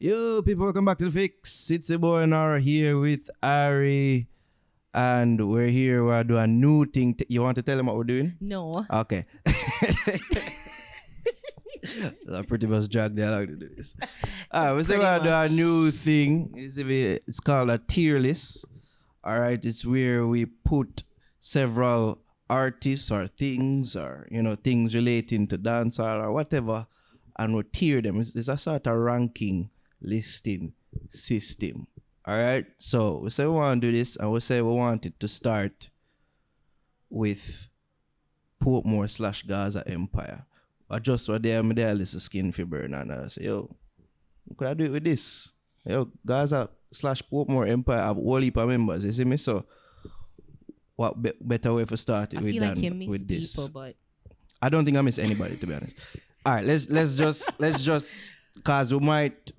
Yo, people, welcome back to The Fix. It's your boy Naro here with Ari. And we're here, we're doing a new thing. You want to tell them what we're doing? No. Okay. I pretty much dragged the along to do this. We say we're doing a new thing. It's called a tier list. Alright, it's where we put several artists or things or, things relating to dancehall or whatever, and we tier them. It's a sort of ranking listing system. Alright, so we say we want to do this, and we say we want it to start with Portmore / Gaza Empire. I just what there, me there list of skin for burn, and I say, yo, could I do it with this? Yo, Gaza / Portmore Empire have a whole heap of members, you see me? So what better way for start it with feel like you than miss with this? people, but I don't think I miss anybody, to be honest. Alright, let's just cause we might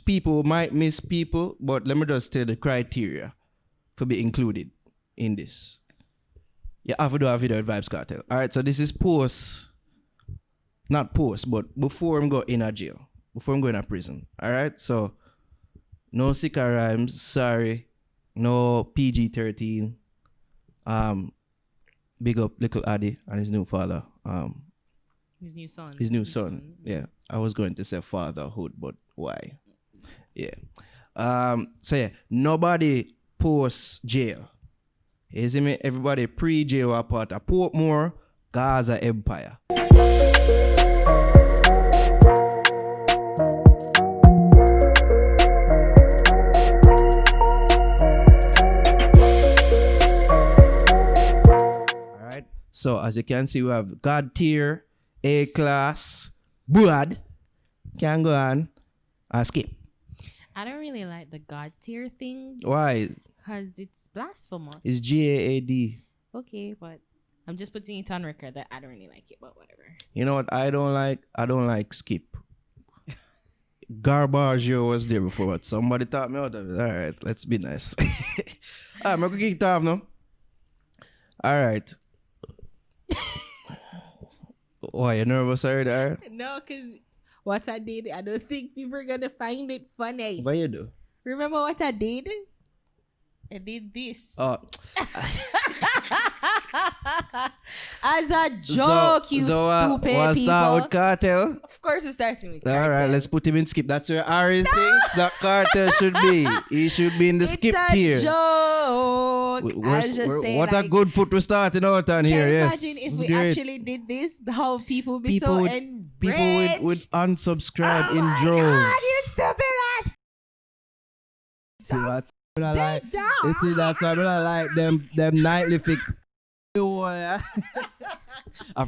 people might miss people, but let me just tell the criteria for be included in this. You have to do a video with Vybz Kartel. Alright, so this is not post, but before I'm go in a jail, before I'm going to prison. Alright, so no sicker rhymes, sorry, no PG-13. Big up little Addy and his new father. his new son. His new son. Yeah. I was going to say fatherhood, but why? Yeah. So yeah, nobody post jail. You see me? Everybody pre-jail are part of Portmore, Gaza Empire. Alright. So as you can see, we have God tier, A class, blood. Can go on and skip. I don't really like the God tier thing Why? because it's blasphemous. It's GAAD. Okay, but I'm just putting it on record that I don't really like it, but whatever. You know what I don't like? I don't like skip. Garbaggio was there before, but somebody taught me out of it. All right, let's be nice. All right, I'm going to kick it off now. All right. Why, you nervous already? All right? No, because what I did, I don't think people are going to find it funny. What you do? Remember what I did? I did this. Oh. As a joke, you stupid we'll people. start with Cartel. Of course, we're starting with All Cartel. right, let's put him in skip. That's where Ari thinks that Cartel should be. He should be in the skip tier. It's a joke. I was just saying, what a good foot we're starting out on here. Yes, imagine if it's we great. actually did this, how people would be so enraged. People would unsubscribe Oh in my droves. God, you stupid ass. See what I like? You see that's why I like them nightly fix. After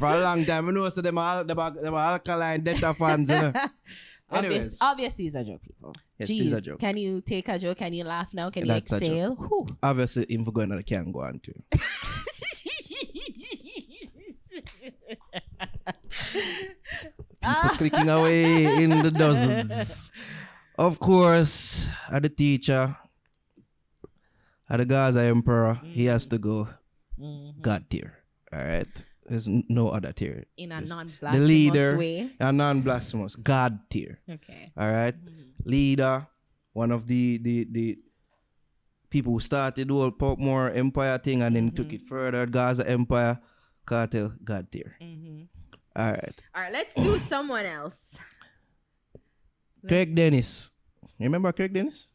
a long time, I know so them alkaline data fans. Anyways. Obviously, it's a joke, people. Yes, Jeez, it is a joke. Can you take a joke? Can you laugh now? Can you That's a exhale? Whew. Obviously, if we're going to can go on too. People clicking away in the dozens. Of course, at the teacher, at the Gaza Emperor, he has to go God tier. All right. There's no other tier. In a There's non-blasphemous the leader, way. a non-blasphemous God tier. Okay. All right. Leader, one of the people who started the whole Portmore Empire thing and then took it further. Gaza Empire, Cartel, God tier. All right. All right, let's do someone else. Craig Dennis. You remember Craig Dennis?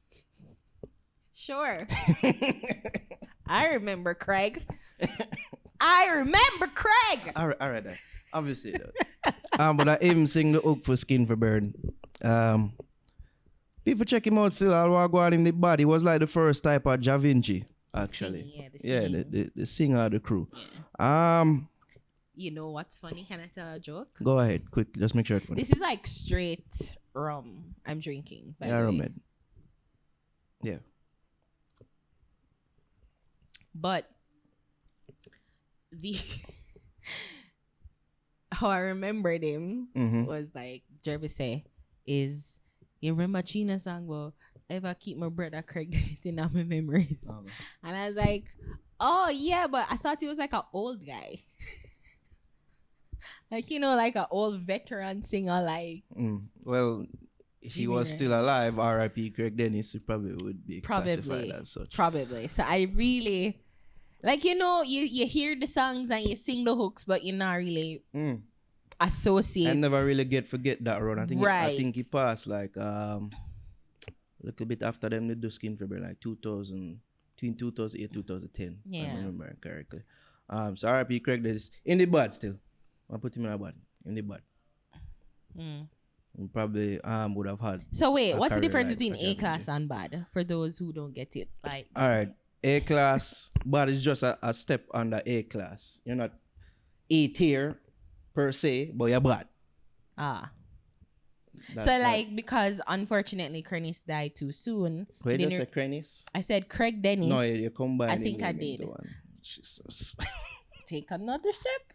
Sure. I remember Craig. I remember Craig. All right. Then. Obviously, though. But I him sing the hook for Skin for Burn. People check him out still. I'll go on in the body. He was like the first type of Da Vinci, actually. The singer of the crew. Yeah. You know what's funny? Can I tell a joke? Go ahead, quick. Just make sure it's funny. This is like straight rum I'm drinking. By the way. rum. Yeah. But how I remembered him was like Jervis say is you remember China song well ever keep my brother Craig Dennis in my memories. And I was like, oh yeah, but I thought he was like an old guy. Like, you know, like an old veteran singer, like. Well, if he was still alive, R.I.P. Craig Dennis, he probably would be classified as such. Probably. So I really, like, you know, you hear the songs and you sing the hooks, but you're not really associate. I never really forget that run. I Right. think he passed like a little bit after them they do Skin Fever, like between 2008 2010. Yeah. If I remember correctly. So R.I.P. Craig Dennis in the bad still. I put him in a bad. In the bad. He probably would have had. So wait, what's the career difference like between Patrick A-class and bad for those who don't get it? Like, all right, A-class, bad is just a step under A-class. You're not A tier per se, but you're bad. So like, because unfortunately Crennis died too soon. Wait, you say Crennis? I said Craig Dennis. No, you combine. I think I did. Jesus. Take another sip.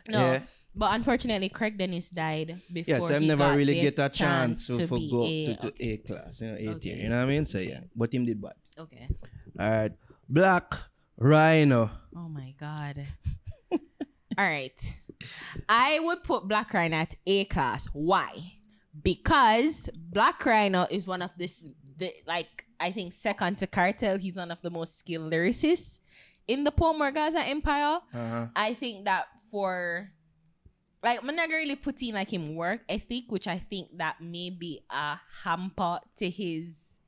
No. Yeah. But unfortunately, Craig Dennis died before. Yeah, so I he never got really the get a chance to go be to A-class, you know, A tier. Okay. You know what I mean? So yeah, but him did bad. Okay. All right, Blak, Rhino. Oh my God. All right. I would put Blak Rhino at A-class. Why? Because Blak Rhino is one of I think second to Kartel, he's one of the most skilled lyricists in the Portmore Gaza Empire. I think that for, like, I'm not really putting like him work ethic, which I think that may be a hamper to his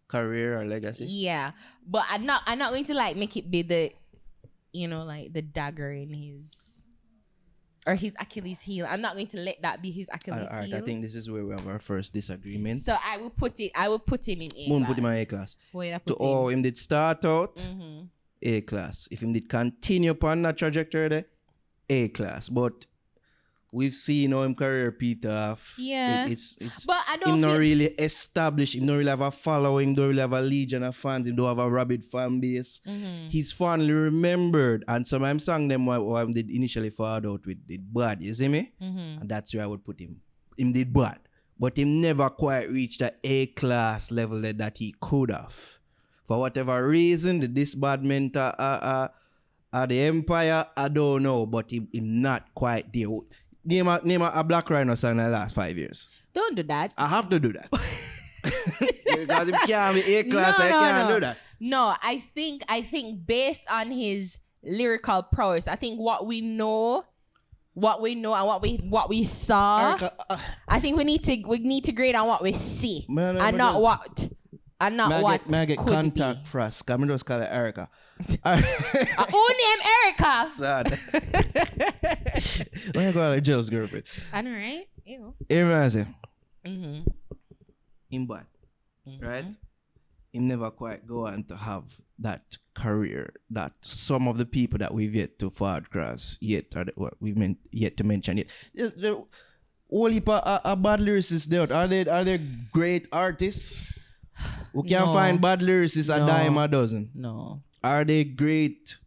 Career or legacy. Yeah, but I'm not going to like make it be the, you know, like the dagger in his or his Achilles heel. I'm not going to let that be his Achilles heel. I think this is where we have our first disagreement. So I will put him in A-class. Moon put him in A-class. Where I To put him? all him did start out, A-class. If him did continue upon that trajectory there, A-class. But we've seen how him career peter off. Yeah. It's But I don't him feel not really established. Him not really have a following. Don't really have a legion of fans. Him don't have a rabid fan base. He's fondly remembered. And some of them song them what him did initially fall out with did bad. You see me? And that's where I would put him. Him did bad. But him never quite reached the A-class level that he could have. For whatever reason, the disbandment of the Empire, I don't know. But him not quite there. Name a Blak Rhino song in the last 5 years. Don't do that. I have to do that. Because he can't be A-class, I can't do that. No, I think based on his lyrical prowess, I think what we know and what we saw, Erica, I think we need to grade on what we see and not what may I get could contact be. for us? I'm just call it Erica. Who name Erica? Sad. When you go to Jill's girlfriend. I know, right? Ew. Imagine. Him bad. Right? Him never quite go on to have that career that some of the people that we've yet to forward cross yet to mention yet. The whole heap of bad lyricists there. Are they great artists? We can't find bad lyricists a dime a dozen. No. Are they great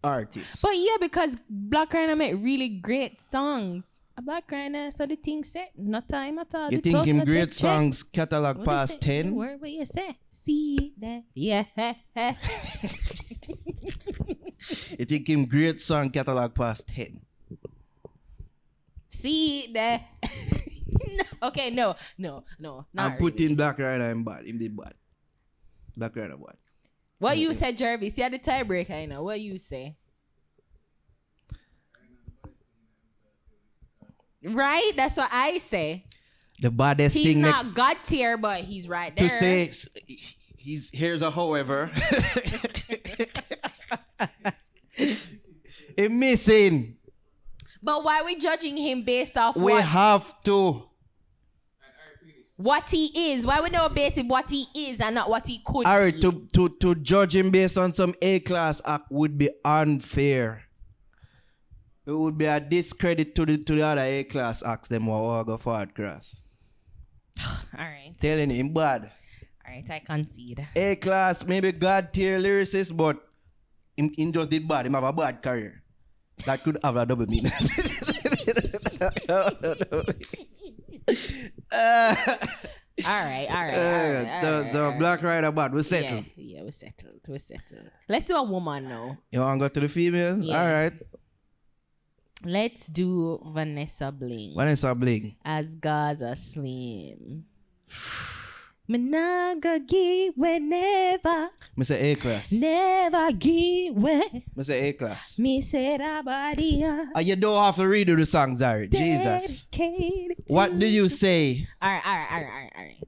artists? But yeah, because Blak Rhino made really great songs. A Blak Rhino, so the thing said, no time at all. You The think toast him not great take songs catalog check. past 10? What you say? See that? Yeah. You think him great song catalog past 10? See that? Okay, no. I'm putting Blak Rhino in bad. Him did bad. Blak Rhino bad. What you said, Jervis? You had the tiebreaker, I know. What you say? Right? That's what I say. The baddest He's thing not next God tier, but he's right there. to say, here's a however. It missing. But why are we judging him based off We have to. what he is? Why we know based on what he is and not what he could Ari, be? to judge him based on some A-class act would be unfair. It would be a discredit to the other A-class acts them who all go forward cross. All right. Telling him bad. All right, I concede. A-class, maybe God tier lyricist, but him just did bad. Him have a bad career. That could have a double meaning. All right. So Blak Rhino bad. We settled. Yeah, we settled. Let's do a woman now. You want to go to the females? Yeah. All right. Let's do Vanessa Bling. Vanessa Bling. As Gaza Slim. Menagagi whenever. Me say A-class. Never give way. Me say A-class. Me say that body. You don't have to redo the songs, Ari. Jesus. What do you say? Alright.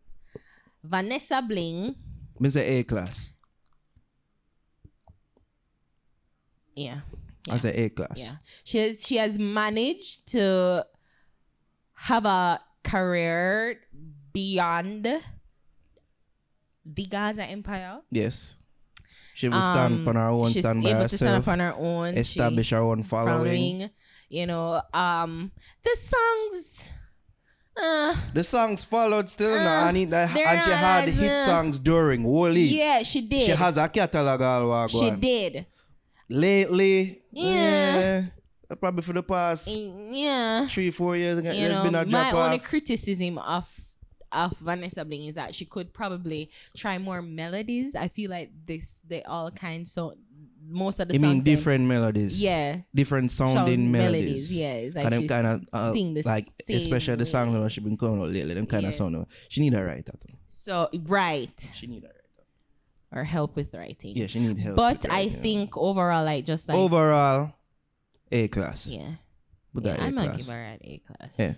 Vanessa Bling. Me say A-class. Yeah. I say A-class. Yeah. She has managed to have a career beyond the Gaza Empire. Yes. She will stand on her own, stand by herself. She's able to stand up on her own. Establish her own following. You know, the songs... the songs followed still now, and she had hit songs during Wally. Yeah, she did. She has a catalog all She did. Lately, probably for the past 3-4 years, there's been a drop off. My only criticism of Vanessa Bling is that she could probably try more melodies. I feel like they all kind so most of the songs. You mean different melodies? Yeah. Different sounding melodies. Yeah, it's like she's kind of sing the like same especially the songs that she been coming out lately. Them kind of sound. She need a writer. So right. She need a writer. Or help with writing. Yeah, she need help. But I think overall, like just like overall, A-class. Yeah. I'm gonna give her an A-class. Yeah.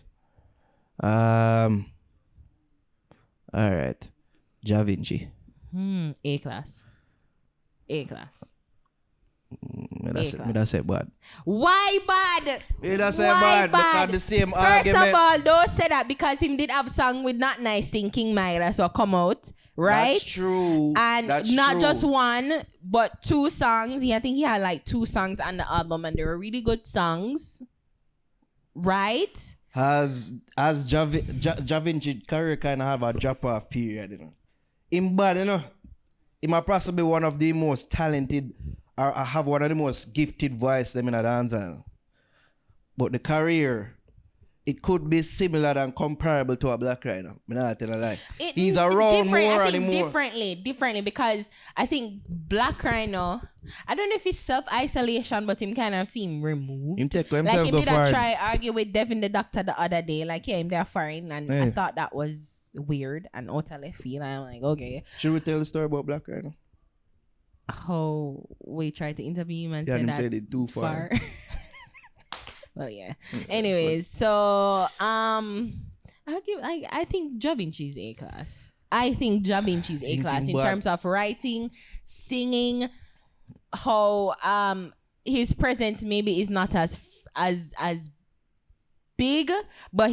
All right. Ja Vinci. A-class. A-class. Me that say bad. Why bad? Me that say bad because the same argument. First of all, don't say that because him did have song with Not Nice Thinking Myra so come out, right? That's true. And That's not true. just one, but 2 songs. I think he had like 2 songs on the album and they were really good songs. Right? Has Ja Vinci career kind of have a drop off period, you know. Him bad, you know. He might possibly one of the most talented or have one of the most gifted voice them in a dancehall. But the career, it could be similar and comparable to a Blak Ryno. I'm not telling a lie. He's around more and more. Differently, because I think Blak Ryno, I don't know if it's self-isolation, but him kind of seem removed. Him take himself like go him did foreign. try argue with Devin the doctor the other day, like him there foreign, and I thought that was weird and out of left field. I'm like, okay. Should we tell the story about Blak Ryno? How we tried to interview him and said it too far. Well, yeah. Anyways, so I think Ja Vinci's A-class. I think Ja Vinci's A-class in terms of writing, singing, how his presence maybe is not as big, but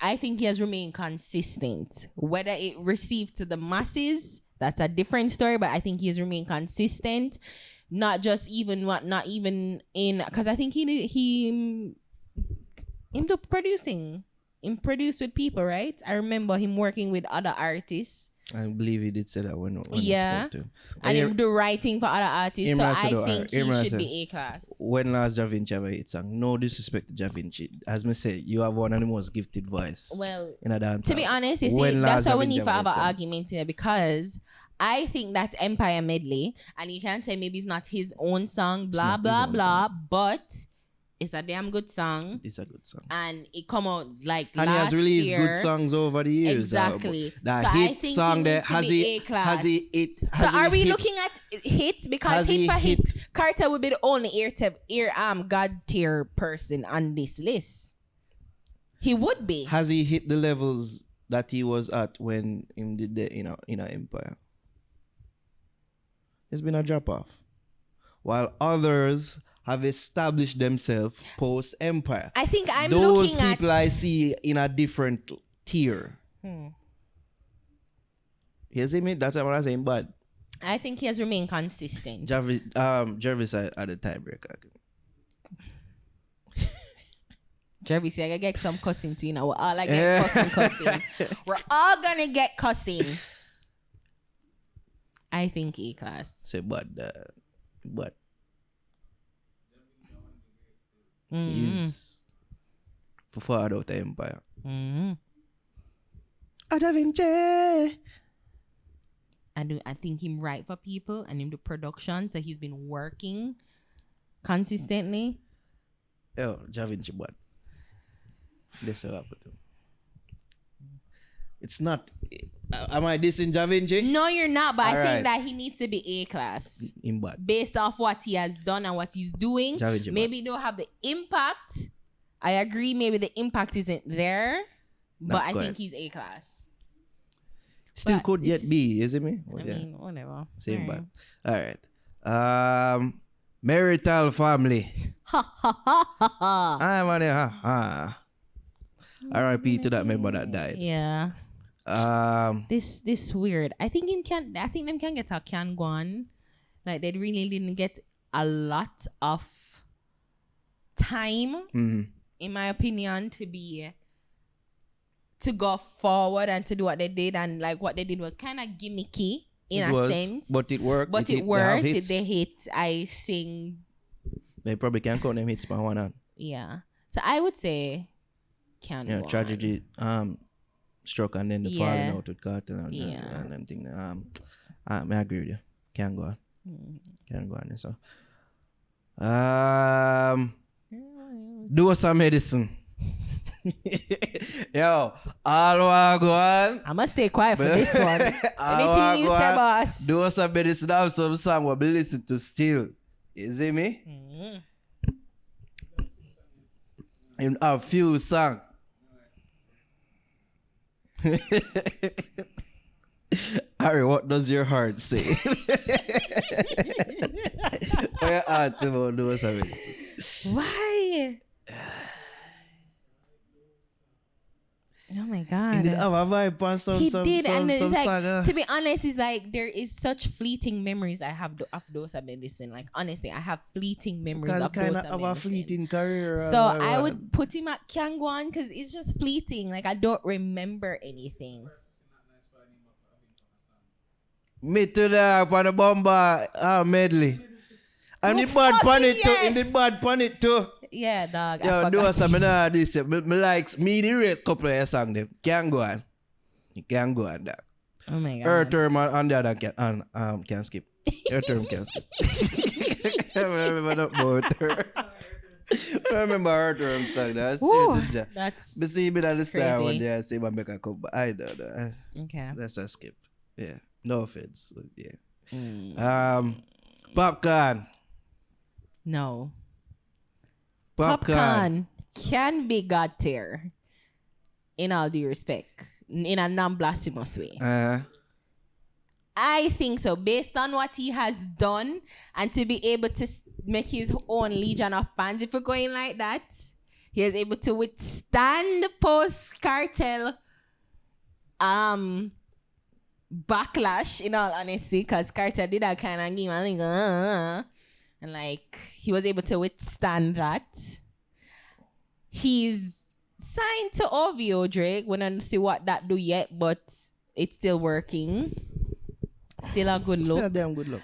I think he has remained consistent. Whether it received to the masses, that's a different story, but I think he has remained consistent. Not even in, because I think he into producing. Him produce with people, right? I remember him working with other artists. I believe he did say that when he spoke to him. And him do writing for other artists. So I think he should be A-class. When last Ja Vinci ever hit song? No disrespect to Ja Vinci. As me say, you have one of the most gifted voice. Well, in a dance. To be honest, you see, that's why we need to have an argument here, because I think that Empire medley, and you can say maybe it's not his own song, blah, blah, blah, but it's a damn good song. It's a good song. And it come out like and last year. And he has released good songs over the years. Exactly. That so hit song that has he are we looking at hits? Because hit for hit, Carter would be the only God tier person on this list. He would be. Has he hit the levels that he was at when he did the in Empire? It's been a drop off. While others have established themselves post Empire. I think I'm those looking at people I see in a different tier. You see me? That's what I'm saying. But I think he has remained consistent. Jarvis at the tiebreaker. Jarvis, I gotta get some cussing too. We're all like get cussing. We're all gonna get cussing. I think A-class. Say but he's far out the Empire. Ja Vinci. I think him write for people and him do production, so he's been working consistently. Yo, Joven Chibad. That's how I put it. It's not. Am I dissing Joven J? No, you're not, but I Alright. think that he needs to be A class. In bad. Based off what he has done and what he's doing. Joven J Maybe he don't have the impact. I agree, maybe the impact isn't there. But Not I quite. think he's A class. Still But could yet this- be, isn't me? I mean, whatever. Same Alright. bad. Alright. Marital family. Ha ha ha ha ha. I'm on there. R.I.P. to that member that died. Yeah. This weird. I think them can get a can go on. Like they really didn't get a lot of time, in my opinion, to go forward and to do what they did, and like what they did was kind of gimmicky in a sense. But it worked. But it They have worked. hits. They hit. I sing. They probably can't count them hits by one hand. Yeah. So I would say can go on. Tragedy struck and then the Yeah. falling out with Cartel and Yeah. them thing. I agree with you. Can go on. Can go on. So do some medicine. Yo, all I go on. I must stay quiet for this one. All Anything you I go say, on, boss? do some medicine. Have some song we'll be listening to still. You see me? In a few songs. Ari, what does your heart say? What your heart about those of it? Why? Oh my god. He did have a vibe on some He did, and it's like, saga. to be honest, it's like there is such fleeting memories I have of those I've been listening. Like honestly, I have fleeting memories of Kind those of I've have a been listening. fleeting career. So I would put him at Kyangwan because it's just fleeting. Like I don't remember anything. Me to the on the bomber medley. And the bad pan it too. In the bad pan it too. Yeah, dog. I Yo, do forgot. something now this. Me likes me the rate couple of your song them. Can go on. You can go on that. Oh my god. Her term on the other can skip. Her term can skip. I remember that about her. I remember her term song. That's Woo, true. that's But see me that this time crazy. one day I say my make a come, but I don't know. okay. That's a skip. Yeah. No offense. But yeah. Mm. Popcaan. No. Popcaan. Popcaan can be God tier, in all due respect, in a non-blasphemous way. I think so, based on what he has done, and to be able to make his own legion of fans, if we're going like that, he is able to withstand the post-cartel backlash, in all honesty, because Cartel did that kind of game, and like he was able to withstand that. He's signed to OVO Drake. We don't see what that do yet, but it's still working. Still a good look. Still a damn good look.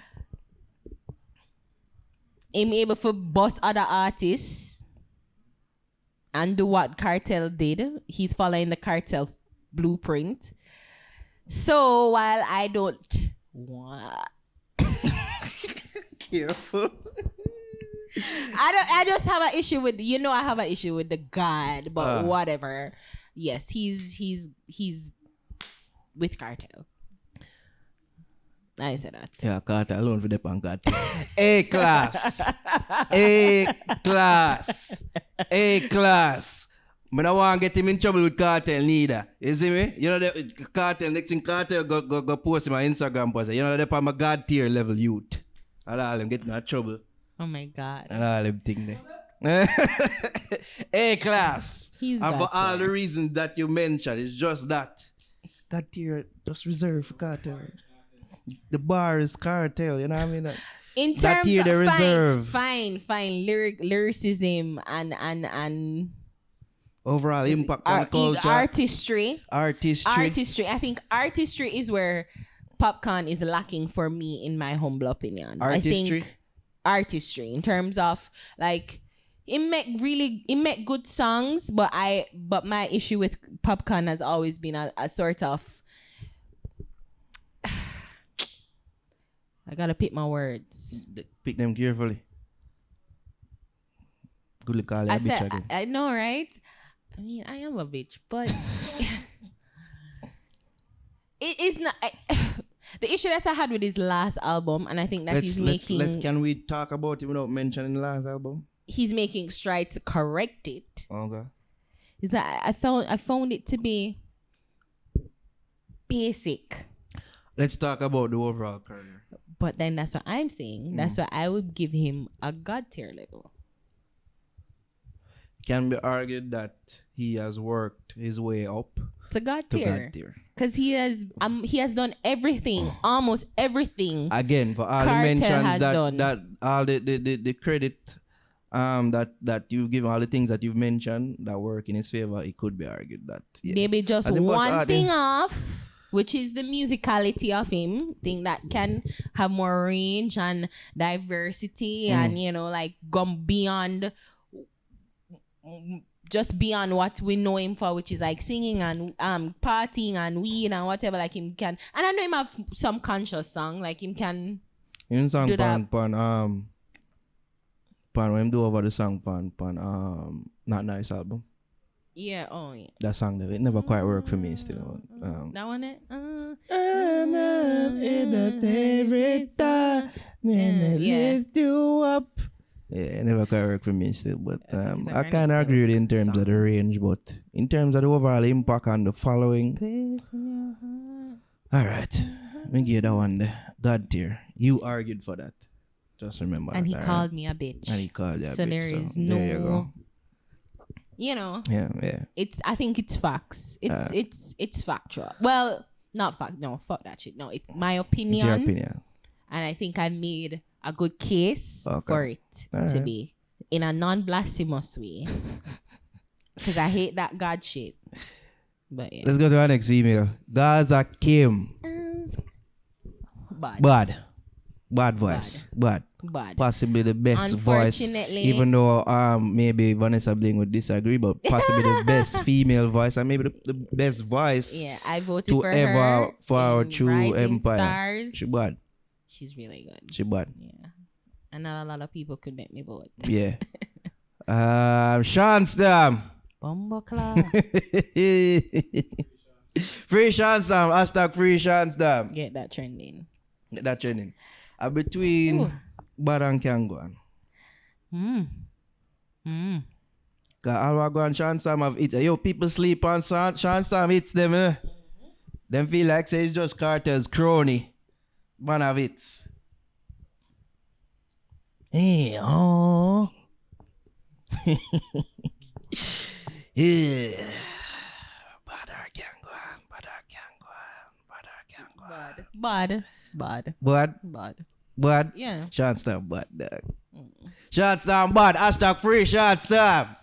Him able to boss other artists and do what Cartel did. He's following the Cartel blueprint. So while I don't want, Careful. I just have an issue with, I have an issue with the God, but whatever. Yes, he's with Cartel. I said that. Yeah, Cartel alone for the pan God. A class. A class. A class. I don't want to get him in trouble with Cartel neither. You see me? You know the Cartel, next thing Cartel go post him on Instagram post. You know they're on my God tier level youth. And all them getting in trouble. Oh my God. And all them thing there. A class. He's and for God all tier. the reasons that you mentioned, it's just that. God tier just reserved for Cartel. The bar is Cartel, you know what I mean? In That terms tier of they reserve. fine, lyricism and Overall impact on the culture. artistry. Artistry. I think artistry is where Popcaan is lacking for me, in my humble opinion. Artistry? I think artistry in terms of like it make good songs, but my issue with Popcaan has always been a sort of I gotta pick my words. Pick them carefully. Good look, call you a bitch again. I know, right? I mean, I am a bitch, but it is not. The issue that I had with his last album, and I think that he's making. Can we talk about it without mentioning the last album? He's making strides to correct it. Okay. Is that I found it to be basic. Let's talk about the overall career. But then that's what I'm saying. That's why I would give him a God tier level. Can be argued that he has worked his way up to God tier. Because he has done everything, almost everything. Again, for all the mentions that all the credit that you've given, all the things that you've mentioned that work in his favor, it could be argued that maybe just one thing off, which is the musicality of him, thing that can have more range and diversity and like gone beyond just beyond what we know him for, which is like singing and partying and weed and whatever. Like him can, and I know him have some conscious song, like him can song do that. Pan when him do over the song pan Not Nice album. Yeah, that song it never quite worked for me still. That one it? Let's do up. Yeah, it never quite worked for me still, but I kind of agree with you in terms of the range, but in terms of the overall impact on the following. All right, let me give that one the God tier. You argued for that. Just remember. And that, he called me a bitch. And he called you a bitch. So there is no. There you go. Yeah. I think it's facts. It's factual. Well, not fact. No, fuck that shit. No, it's my opinion. It's your opinion. And I think I made a good case for it to be in a non-blasphemous way. Because I hate that God shit. But yeah. Let's go to our next female. Gaza Kim. Bad voice. Bad. Possibly the best voice. Even though maybe Vanessa Bling would disagree, but possibly the best female voice and maybe the best voice. Yeah, I voted for her for our true empire. Stars. She bad. She's really good. She bad. Yeah. And not a lot of people could make me vote. Yeah. Shanstam. Bumbleclaw. Free Shanstam. Hashtag free Shanstam. Get that trending. Between Bad and Kangwan. Cause all I go on Shanstam have it. Yo, people sleep on Shanstam hits them. Them feel like say it's just Carter's crony. Man of it. Hey, oh. Yeah. Bad? Yeah. Shots down bad, dog. Shots down bad. Hashtag free shots down.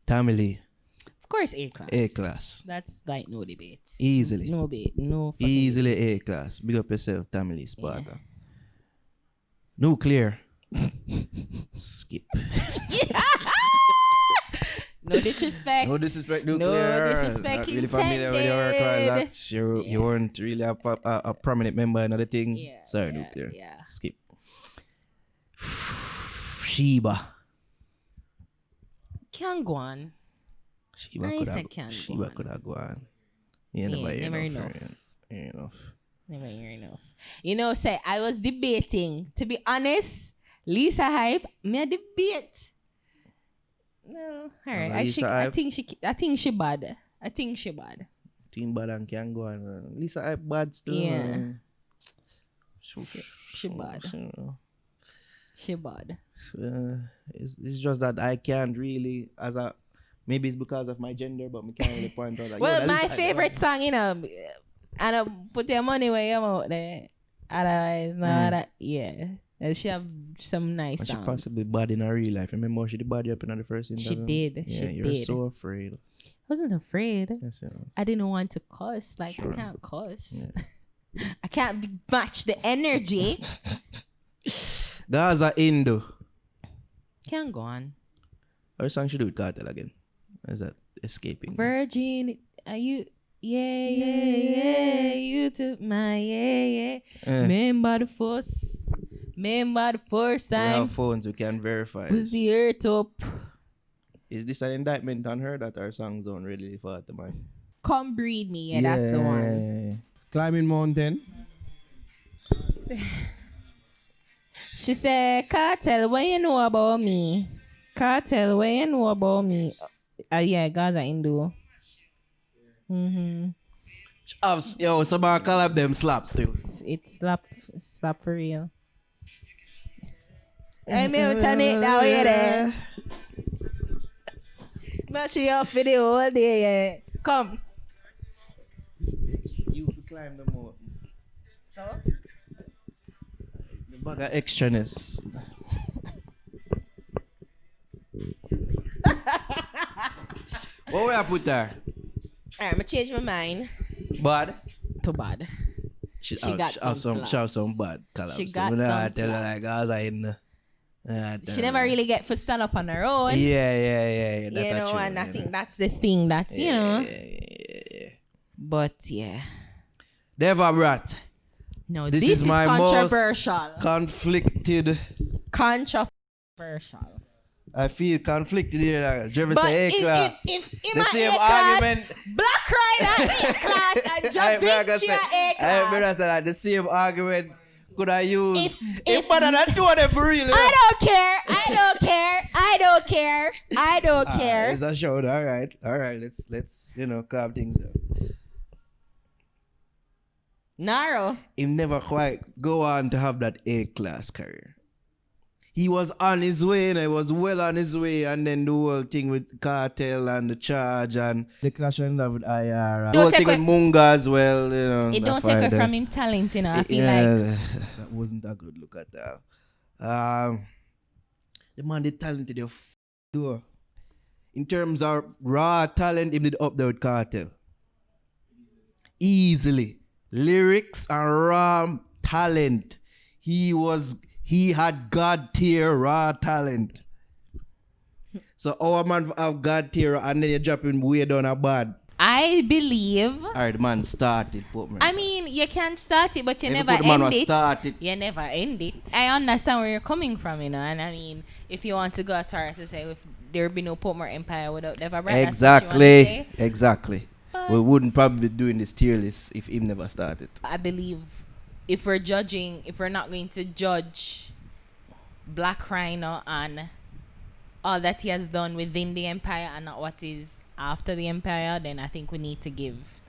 Tommy Lee. Of course, A-class. A-class. That's like no debate. Easily. No debate. No easily debate. A-class. Big up yourself, Tommy Lee, Sparta. Yeah. Nuclear. Skip. No disrespect. No disrespect, Nuclear. No disrespect. Not really familiar with your work like that. You weren't really a prominent member in the thing. Yeah. Sorry, Nuclear. Yeah. Skip. Sheba. Can go on. Sheba could have gone. Never enough. You know, say I was debating. To be honest, Lisa Hype, me a debate. No, alright. I think she bad. Team bad and can go on. Lisa Hype bad still. Yeah. She bad. It's just that I can't really, maybe it's because of my gender, but I can't really point out. Like, well, my favorite song, and put your money where you're out there. Otherwise, yeah. She have some nice songs. She possibly bad in her real life. Remember how she did body up in the first interview? She did. Yeah, you're so afraid. I wasn't afraid. Yes, I didn't want to cuss. Like, sure. I can't cuss. Yeah. I can't match the energy. Gaza Indo. Can't go on. What song she do with Kartel again? Is that Escaping? Virgin. Are you? Yeah. You took my yeah. Remember the force. Remember the first We time. have phones, we can verify. Was the earth up? Is this an indictment on her that our songs don't really fall to man? Come breed me, yeah, that's the one. Climbing mountain. She said, Kartel, what you know about me? Kartel, what you know about me? Yeah, Gaza Indo. Yo, somebody call up them slap still. It's slap for real. I'm out on it now, yeah. Make sure you're for the whole day, yeah. Come. You climb the mountain. So? The bag of extraness. What will I put there? Alright, I'm gonna change my mind. Bad? To bad. She got some bad collabs. She got some tell her like Gaza in. She never really get for stand up on her own. Yeah. You know, and I think that's the thing that's, you know. Yeah. But yeah. Deva Brat. No, This this is my controversial. most conflicted. Controversial. I feel conflicted here. Jervis But say A-class. if The my same A-class, argument. Blak Ryno A-class and Joven A-class. The same argument could I use If better than two of them for real. I don't care. It's a show. All right. Let's calm things down. Naro. He never quite go on to have that A-class career. He was on his way, and he was well on his way, and then the whole thing with Kartel and the charge and the clash and love with IR. The whole thing with Munga as well, you know. It don't take away from him talent, you know. I feel like that wasn't a good look at that. The man did talented door. In terms of raw talent, he did up there with Kartel. Easily. Lyrics and raw talent. He had God tier raw talent. So our man have God tier and then you drop him way down a bad. I believe. Alright, the man started Portmore. I mean, you can start it, but you never end it. You never end it. I understand where you're coming from, you know. And I mean, if you want to go as far as to say, if there be no Portmore Empire without never brand. Exactly. But we wouldn't probably be doing this tier list if him never started. I believe if we're not going to judge Blak Ryno and all that he has done within the empire and not what is after the empire, then I think we need to give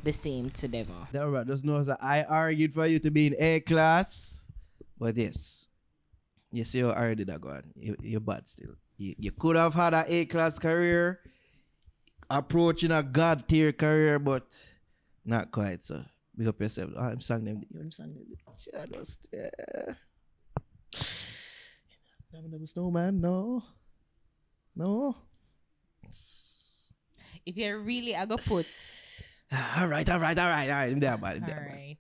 the same to Deva. That's right. Just know that I argued for you to be in A-class, but yes, you see how I did that go on. You're bad still. You could have had an A-class career, approaching a God tier career, but not quite so. Big up yourself. I'm sang them. Shadows. Never snowman. No. If you're really a go put. All right. I'm there, man. Alright.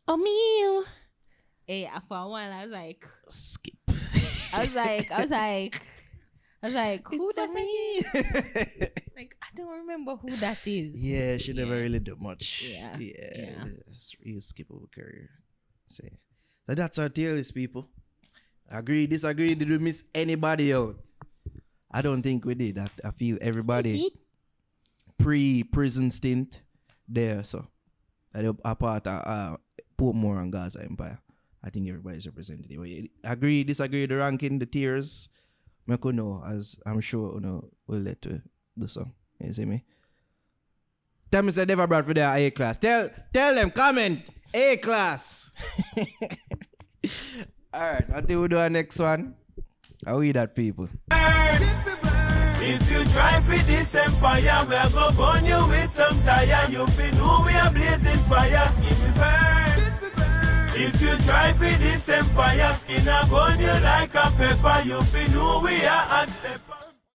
Oh, meal. Hey, for a while I was like. Skip. I was like, who that me? Like, I don't remember who that is. Yeah, she never really did much. Yeah. It's real skippable career. So that's our tier list, people. Agree, disagree, did we miss anybody out? I don't think we did. I feel everybody pre-prison stint there, so a part of Portmore and Gaza Empire. I think everybody's represented. Agree, disagree, the ranking, the tiers. I could know, as I'm sure we'll let to do so. You see me? Tell me they never brought for their A-class. Tell them, comment, A-class. Alright, until we do our next one. How we that, people? If you try for this empire, we're gonna burn you with some tire. You feel know we are blazing fire, skin me burn. If you try for this empire, skin a burn you like a pepper. You feel know we are hot stepper.